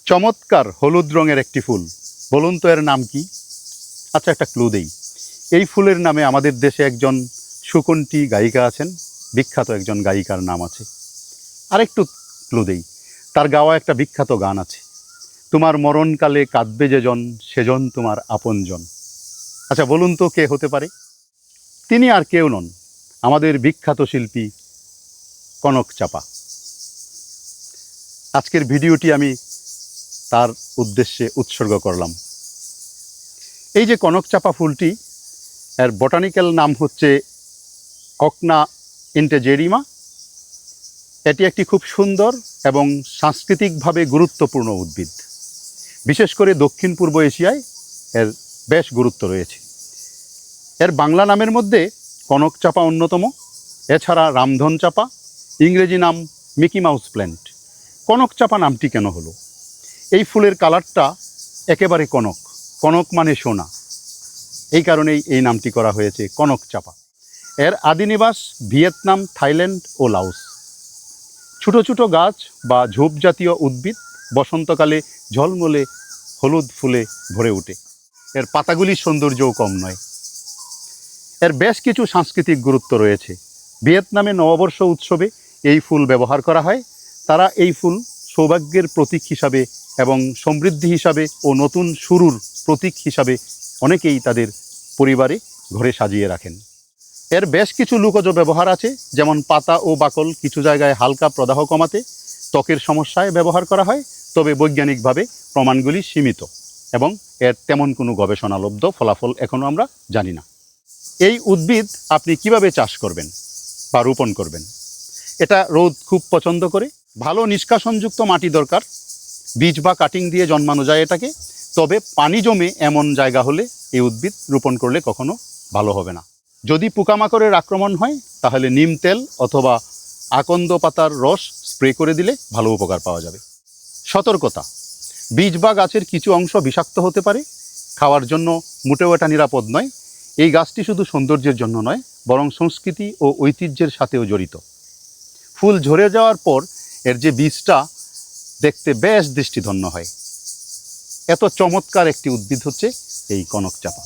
চমৎকার হলুদ রঙের একটি ফুল, বলুন তো এর নাম কি? আচ্ছা, একটা ক্লু দেই। এই ফুলের নামে আমাদের দেশে একজন সুকণ্ঠী গায়িকা আছেন, বিখ্যাত একজন গায়িকার নাম আছে। আরেকটু ক্লু দেই, তার গাওয়া একটা বিখ্যাত গান আছে, তোমার মরণকালে কাঁদবে যেজন সেজন তোমার আপনজন। আচ্ছা, বলুন তো কে হতে পারে? তিনি আর কেউ নন, আমাদের বিখ্যাত শিল্পী কনক চাপা। আজকের ভিডিওটি আমি তার উদ্দেশ্যে উৎসর্গ করলাম। এই যে কনক চাপা ফুলটি, এর বটানিক্যাল নাম হচ্ছে ককনা ইন্টেজেরিমা। এটি একটি খুব সুন্দর এবং সাংস্কৃতিকভাবে গুরুত্বপূর্ণ উদ্ভিদ। বিশেষ করে দক্ষিণ পূর্ব এশিয়ায় এর বেশ গুরুত্ব রয়েছে। এর বাংলা নামের মধ্যে কনক চাপা অন্যতম। এছাড়া রামধন চাপা, ইংরেজি নাম মিকি মাউস প্ল্যান্ট। কনক চাপা নামটি কেন হলো? এই ফুলের কালারটা একেবারে কনক, কনক মানে সোনা, এই কারণেই এই নামটি করা হয়েছে কনক চাপা। এর আদিনিবাস ভিয়েতনাম, থাইল্যান্ড ও লাওস। ছোটো ছোটো গাছ বা ঝোপ জাতীয় উদ্ভিদ, বসন্তকালে ঝলমলে হলুদ ফুলে ভরে ওঠে। এর পাতাগুলির সৌন্দর্যও কম নয়। এর বেশ কিছু সাংস্কৃতিক গুরুত্ব রয়েছে। ভিয়েতনামে নববর্ষ উৎসবে এই ফুল ব্যবহার করা হয়। তারা এই ফুল সৌভাগ্যের প্রতীক হিসাবে এবং সমৃদ্ধি হিসাবে ও নতুন শুরুর প্রতীক হিসাবে অনেকেই তাদের পরিবারে ঘরে সাজিয়ে রাখেন। এর বেশ কিছু লুকজ ব্যবহার আছে, যেমন পাতা ও বাকল কিছু জায়গায় হালকা প্রদাহ কমাতে, ত্বকের সমস্যায় ব্যবহার করা হয়। তবে বৈজ্ঞানিকভাবে প্রমাণগুলি সীমিত এবং এর তেমন কোনো গবেষণালব্ধ ফলাফল এখনও আমরা জানি না। এই উদ্ভিদ আপনি কিভাবে চাষ করবেন বা রোপণ করবেন? এটা রোদ খুব পছন্দ করে, ভালো নিষ্কাশনযুক্ত মাটি দরকার। বীজ বা কাটিং দিয়ে জন্মানো যায় এটাকে। তবে পানি জমে এমন জায়গা হলে এই উদ্ভিদ রোপণ করলে কখনো ভালো হবে না। যদি পোকামাকড়ের আক্রমণ হয় তাহলে নিম তেল অথবা আকন্দ পাতার রস স্প্রে করে দিলে ভালো উপকার পাওয়া যাবে। সতর্কতা, বীজ বা গাছের কিছু অংশ বিষাক্ত হতে পারে, খাওয়ার জন্য মোটেও এটা নিরাপদ নয়। এই গাছটি শুধু সৌন্দর্যের জন্য নয়, বরং সংস্কৃতি ও ঐতিহ্যের সাথেও জড়িত। ফুল ঝরে যাওয়ার পর এর যে বীজটা দেখতে বেশ দৃষ্টিধন্য হয়। এত চমৎকার একটি উদ্ভিদ হচ্ছে এই কনক চাপা।